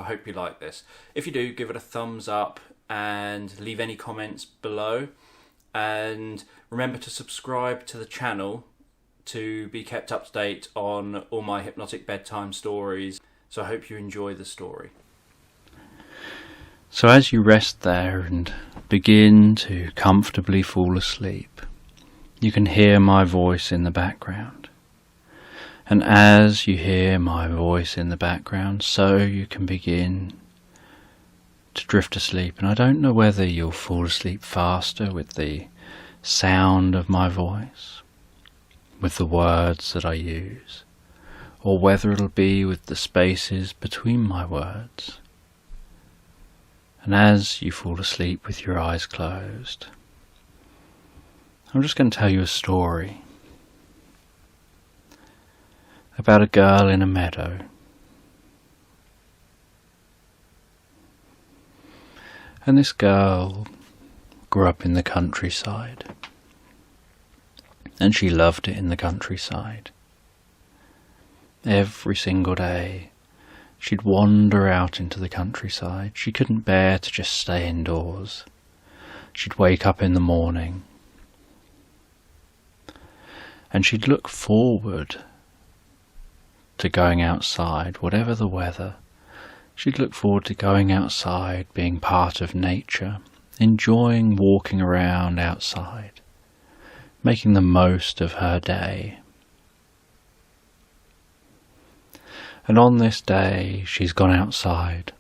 hope you like this. If you do, give it a thumbs up and leave any comments below. And remember to subscribe to the channel to be kept up to date on all my hypnotic bedtime stories. So I hope you enjoy the story. So as you rest there and begin to comfortably fall asleep, you can hear my voice in the background. And as you hear my voice in the background, so you can begin to drift asleep. And I don't know whether you'll fall asleep faster with the sound of my voice, with the words that I use, or whether it'll be with the spaces between my words. And as you fall asleep with your eyes closed, I'm just going to tell you a story about a girl in a meadow. And this girl grew up in the countryside, and she loved it in the countryside. Every single day she'd wander out into the countryside. She couldn't bear to just stay indoors. She'd wake up in the morning and she'd look forward to going outside, whatever the weather. She'd look forward to going outside, being part of nature, enjoying walking around outside, making the most of her day. And on this day, she's gone outside,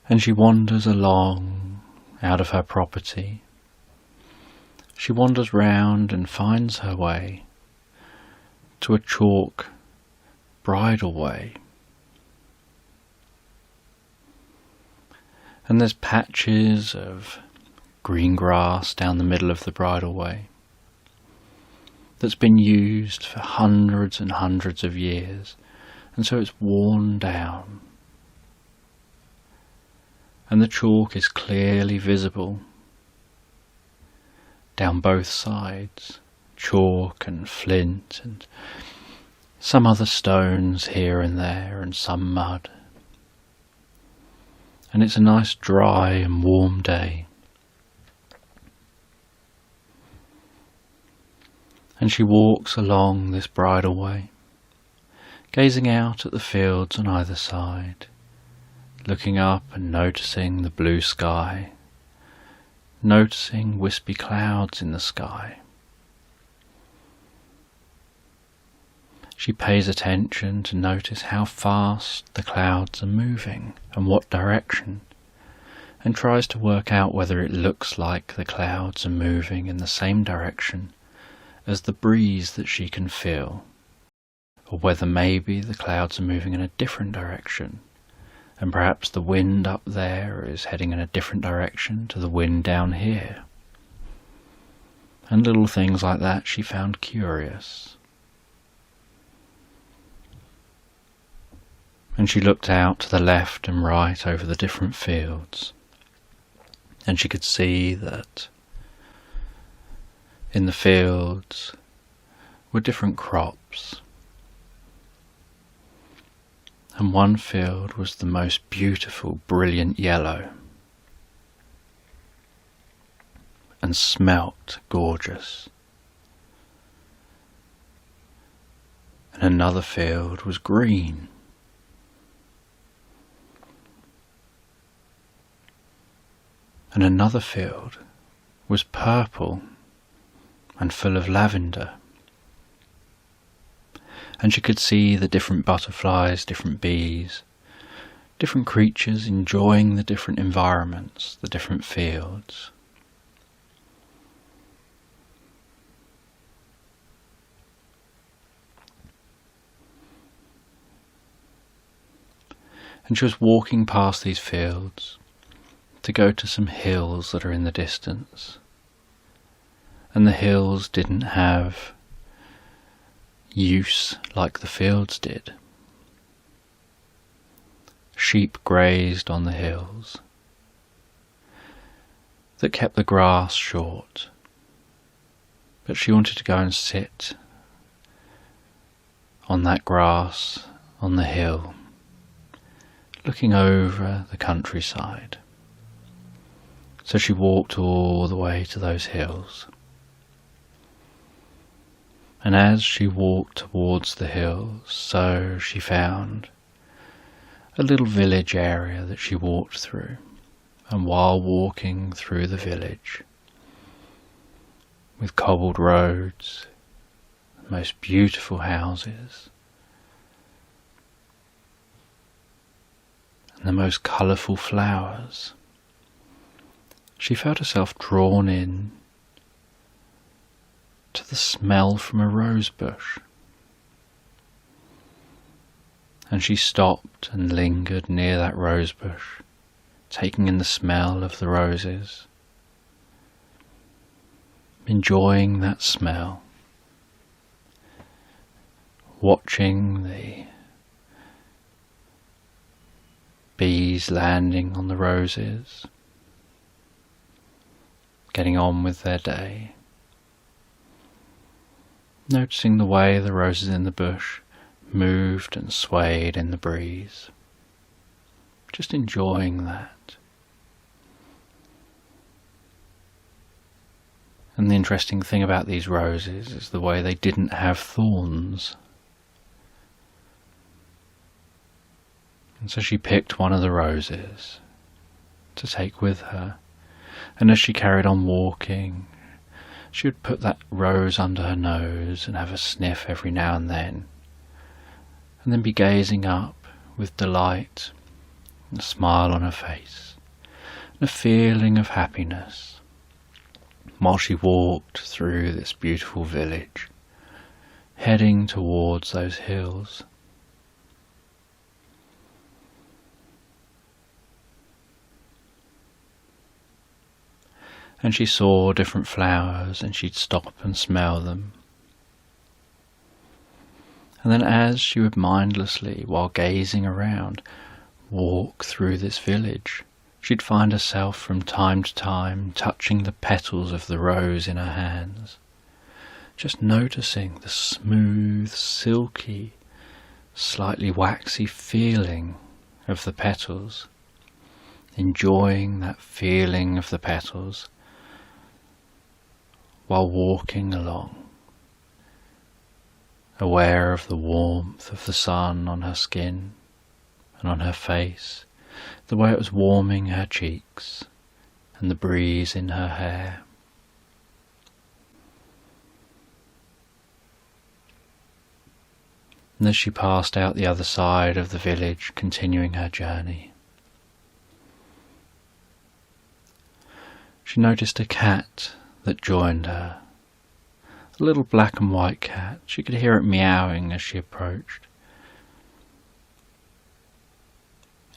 and she wanders along out of her property. She wanders round and finds her way to a chalk bridleway. And there's patches of green grass down the middle of the bridleway that's been used for hundreds and hundreds of years, and so it's worn down. And the chalk is clearly visible down both sides, chalk and flint and some other stones here and there and some mud. And it's a nice dry and warm day. And she walks along this bridleway, gazing out at the fields on either side, looking up and noticing the blue sky, noticing wispy clouds in the sky. She pays attention to notice how fast the clouds are moving and what direction, and tries to work out whether it looks like the clouds are moving in the same direction as the breeze that she can feel, or whether maybe the clouds are moving in a different direction, and perhaps the wind up there is heading in a different direction to the wind down here. And little things like that she found curious. And she looked out to the left and right over the different fields, and she could see that in the fields were different crops, and one field was the most beautiful, brilliant yellow, and smelt gorgeous, and another field was green, and another field was purple and full of lavender. And she could see the different butterflies, different bees, different creatures enjoying the different environments, the different fields. And she was walking past these fields to go to some hills that are in the distance. And the hills didn't have use like the fields did. Sheep grazed on the hills that kept the grass short, but she wanted to go and sit on that grass on the hill looking over the countryside. So she walked all the way to those hills. And as she walked towards the hills, so she found a little village area that she walked through. And while walking through the village, with cobbled roads, the most beautiful houses, and the most colourful flowers, she felt herself drawn in to the smell from a rose bush. And she stopped and lingered near that rose bush, taking in the smell of the roses, enjoying that smell, watching the bees landing on the roses, getting on with their day, noticing the way the roses in the bush moved and swayed in the breeze, just enjoying that. And the interesting thing about these roses is the way they didn't have thorns. And so she picked one of the roses to take with her, and as she carried on walking, she would put that rose under her nose and have a sniff every now and then be gazing up with delight, and a smile on her face, and a feeling of happiness, while she walked through this beautiful village, heading towards those hills. And she saw different flowers, and she'd stop and smell them. And then as she would mindlessly, while gazing around, walk through this village, she'd find herself from time to time touching the petals of the rose in her hands, just noticing the smooth, silky, slightly waxy feeling of the petals, enjoying that feeling of the petals while walking along, aware of the warmth of the sun on her skin and on her face, the way it was warming her cheeks, and the breeze in her hair. And as she passed out the other side of the village, continuing her journey, she noticed a cat that joined her. A little black and white cat. She could hear it meowing as she approached.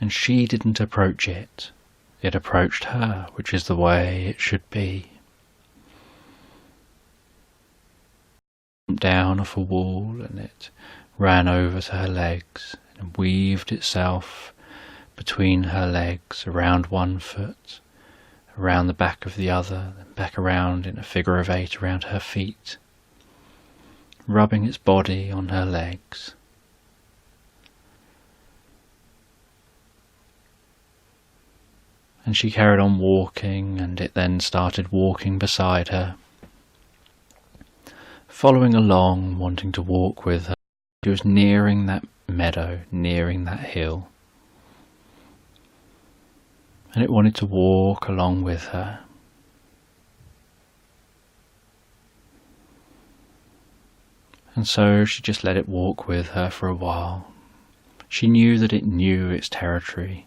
And she didn't approach it. It approached her, which is the way it should be. It jumped down off a wall, and it ran over to her legs and weaved itself between her legs, around one foot, around the back of the other, then back around in a figure of 8 around her feet, rubbing its body on her legs. And she carried on walking, and it then started walking beside her, following along, wanting to walk with her. She was nearing that meadow, nearing that hill, and it wanted to walk along with her. And so she just let it walk with her for a while. She knew that it knew its territory.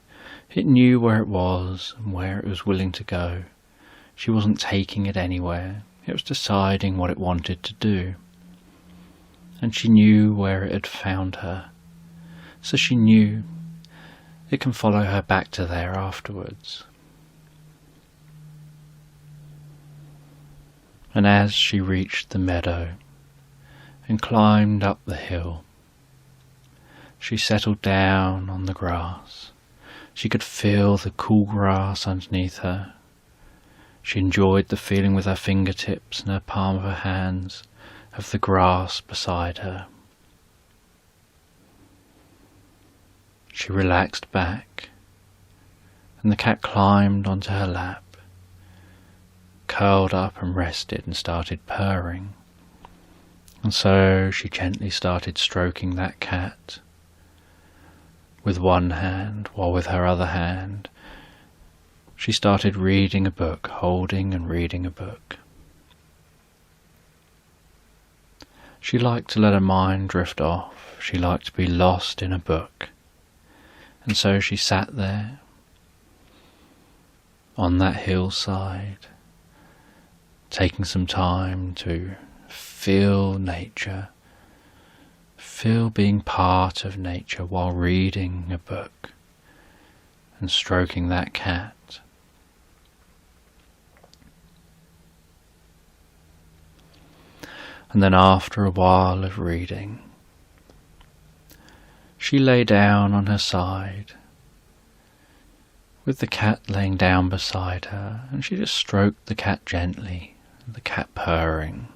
It knew where it was and where it was willing to go. She wasn't taking it anywhere. It was deciding what it wanted to do. And she knew where it had found her. So she knew it can follow her back to there afterwards. And as she reached the meadow and climbed up the hill, she settled down on the grass. She could feel the cool grass underneath her. She enjoyed the feeling with her fingertips and her palm of her hands of the grass beside her. she relaxed back, and the cat climbed onto her lap, curled up and rested and started purring. And so she gently started stroking that cat with one hand, while with her other hand she started reading a book, holding and reading a book. She liked to let her mind drift off. She liked to be lost in a book. And so she sat there on that hillside, taking some time to feel nature, feel being part of nature while reading a book and stroking that cat. And then after a while of reading, she lay down on her side, with the cat laying down beside her, and she just stroked the cat gently, the cat purring,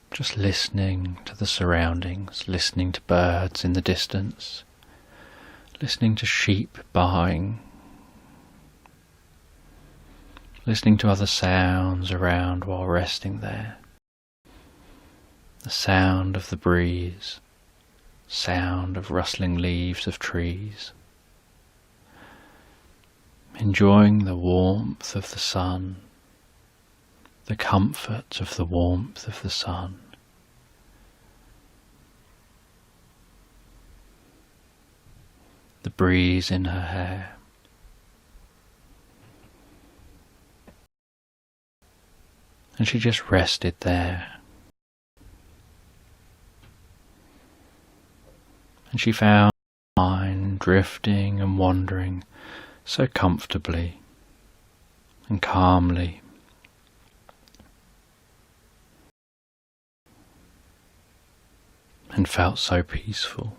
just listening to the surroundings, listening to birds in the distance, listening to sheep baaing, listening to other sounds around while resting there. The sound of the breeze, sound of rustling leaves of trees, enjoying the warmth of the sun, the comfort of the warmth of the sun. The breeze in her hair. And she just rested there. And she found her mind drifting and wandering so comfortably and calmly. And felt so peaceful.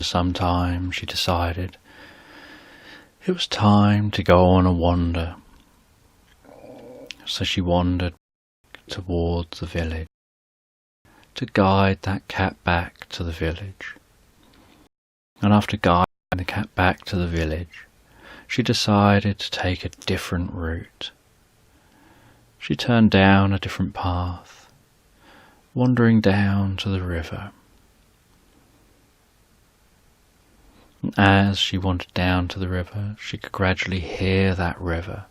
Sometime she decided it was time to go on a wander. So she wandered towards the village to guide that cat back to the village. And after guiding the cat back to the village, she decided to take a different route. She turned down a different path, wandering down to the river. And as she wandered down to the river, she could gradually hear that river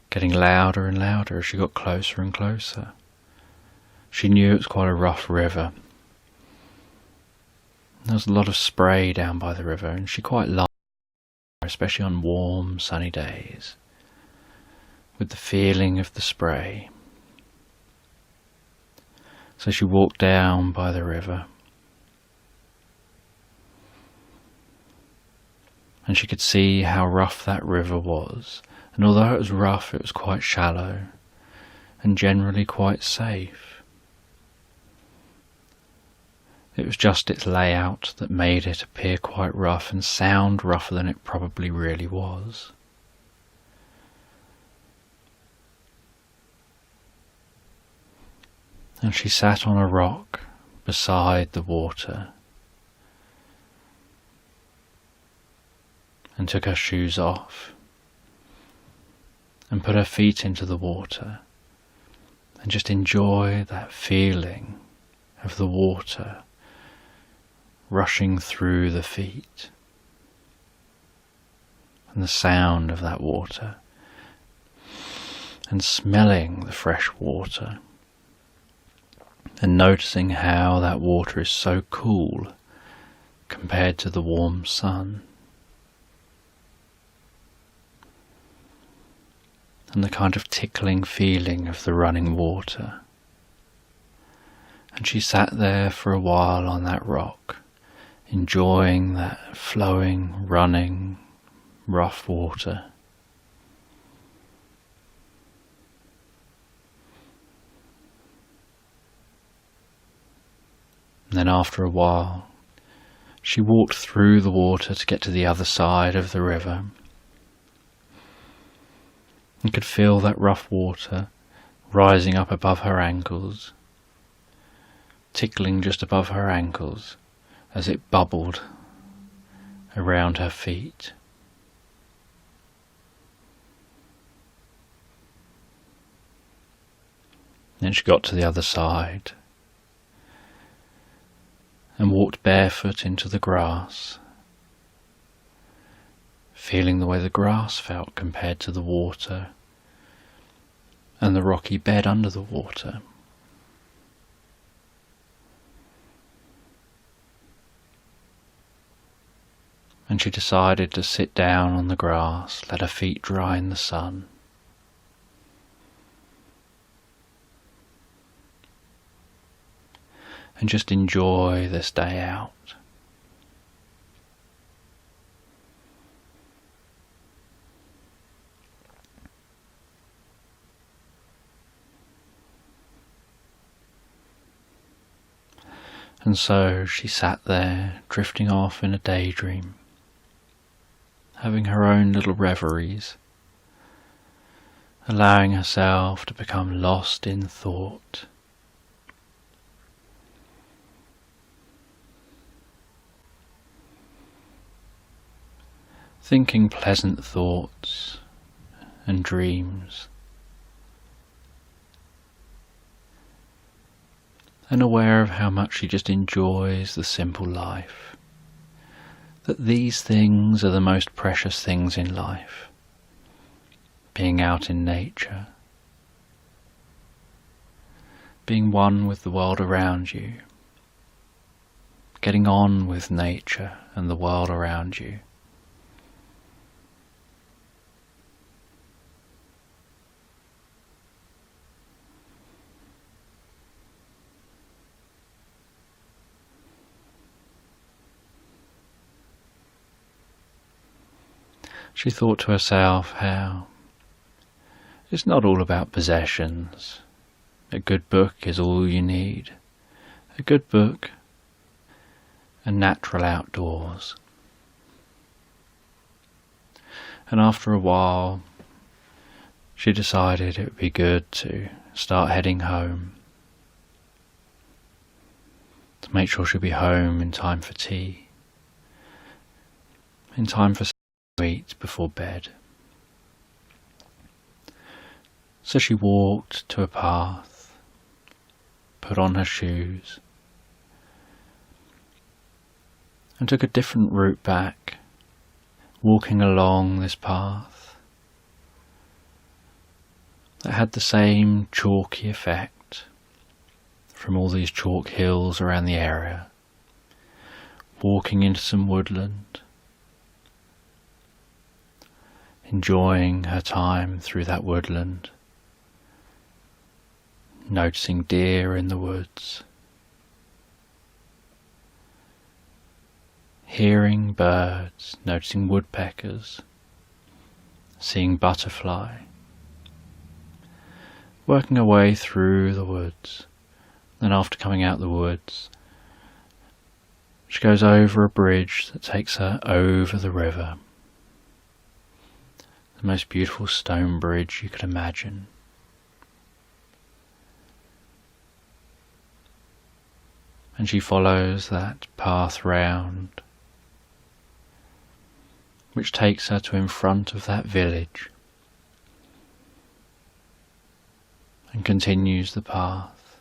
getting louder and louder as she got closer and closer. She knew it was quite a rough river. There was a lot of spray down by the river, and she quite liked it, especially on warm, sunny days, with the feeling of the spray. So she walked down by the river, and she could see how rough that river was, and although it was rough, it was quite shallow and generally quite safe. It was just its layout that made it appear quite rough and sound rougher than it probably really was. And she sat on a rock beside the water and took her shoes off and put her feet into the water and just enjoy that feeling of the water rushing through the feet and the sound of that water and smelling the fresh water and noticing how that water is so cool compared to the warm sun. And the kind of tickling feeling of the running water. And she sat there for a while on that rock, enjoying that flowing, running, rough water. And then after a while, she walked through the water to get to the other side of the river. and could feel that rough water rising up above her ankles, tickling just above her ankles as it bubbled around her feet. Then she got to the other side and walked barefoot into the grass, feeling the way the grass felt compared to the water and the rocky bed under the water. And she decided to sit down on the grass, let her feet dry in the sun. And just enjoy this day out. And so she sat there, drifting off in a daydream, having her own little reveries, allowing herself to become lost in thought. Thinking pleasant thoughts and dreams, and aware of how much she just enjoys the simple life, that these things are the most precious things in life, being out in nature, being one with the world around you, getting on with nature and the world around you. She thought to herself how it's not all about possessions. A good book is all you need. A good book and natural outdoors. And after a while, she decided it would be good to start heading home, to make sure she'd be home in time for tea, in time for eat before bed. So she walked to a path, put on her shoes, and took a different route back, walking along this path that had the same chalky effect from all these chalk hills around the area, walking into some woodland, enjoying her time through that woodland, noticing deer in the woods, hearing birds, noticing woodpeckers, seeing butterfly, working her way through the woods. Then after coming out the woods, she goes over a bridge that takes her over the river. The most beautiful stone bridge you could imagine. And she follows that path round, which takes her to in front of that village, and continues the path.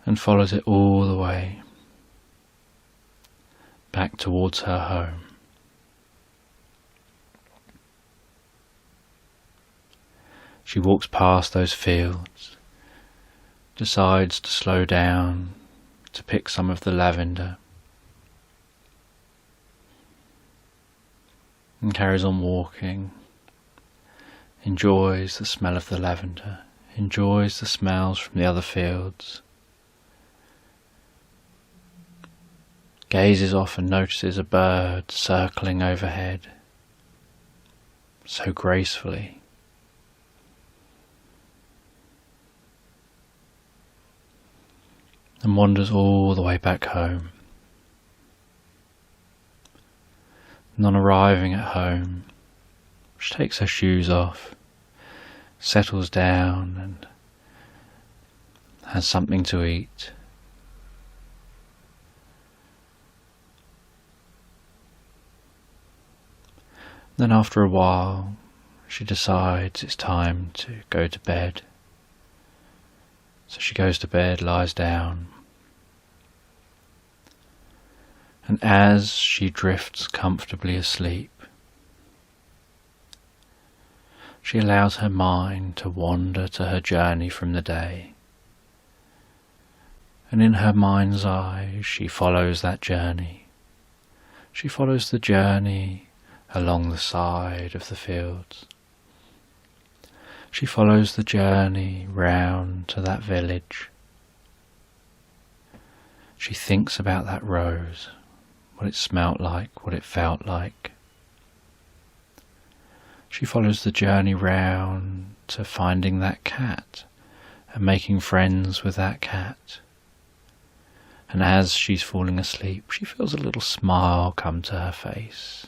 And follows it all the way back towards her home. She walks past those fields, decides to slow down to pick some of the lavender, and carries on walking, enjoys the smell of the lavender, enjoys the smells from the other fields, gazes off and notices a bird circling overhead so gracefully. And wanders all the way back home. And on arriving at home, she takes her shoes off, settles down and has something to eat. Then after a while, she decides it's time to go to bed. So she goes to bed, lies down, and as she drifts comfortably asleep, she allows her mind to wander to her journey from the day. And in her mind's eye, she follows that journey. She follows the journey along the side of the fields. She follows the journey round to that village. She thinks about that rose, what it smelt like, what it felt like. She follows the journey round to finding that cat and making friends with that cat. And as she's falling asleep, she feels a little smile come to her face.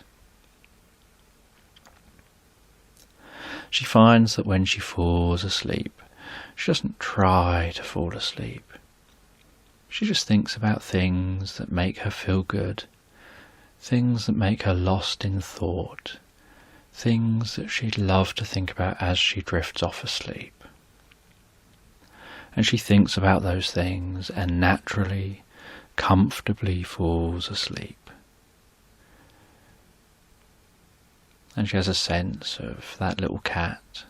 She finds that when she falls asleep, she doesn't try to fall asleep. She just thinks about things that make her feel good, things that make her lost in thought, things that she'd love to think about as she drifts off asleep. And she thinks about those things and naturally, comfortably falls asleep. And she has a sense of that little cat,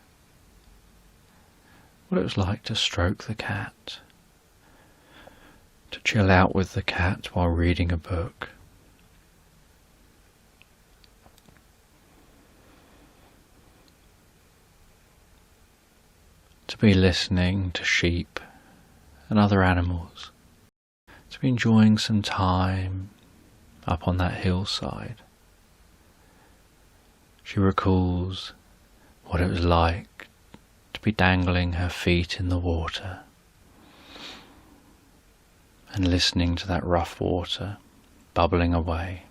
what it was like to stroke the cat, to chill out with the cat while reading a book. To be listening to sheep and other animals, to be enjoying some time up on that hillside. She recalls what it was like to be dangling her feet in the water and listening to that rough water bubbling away.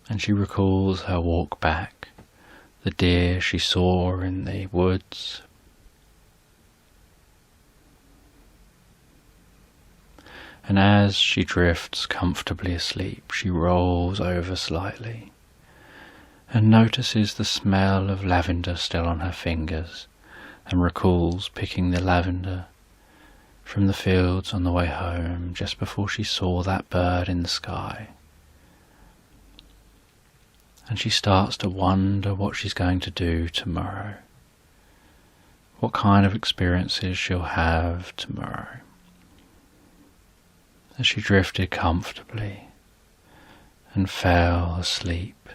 And she recalls her walk back, the deer she saw in the woods. And as she drifts comfortably asleep, she rolls over slightly and notices the smell of lavender still on her fingers and recalls picking the lavender from the fields on the way home just before she saw that bird in the sky. And she starts to wonder what she's going to do tomorrow, what kind of experiences she'll have tomorrow. As she drifted comfortably and fell asleep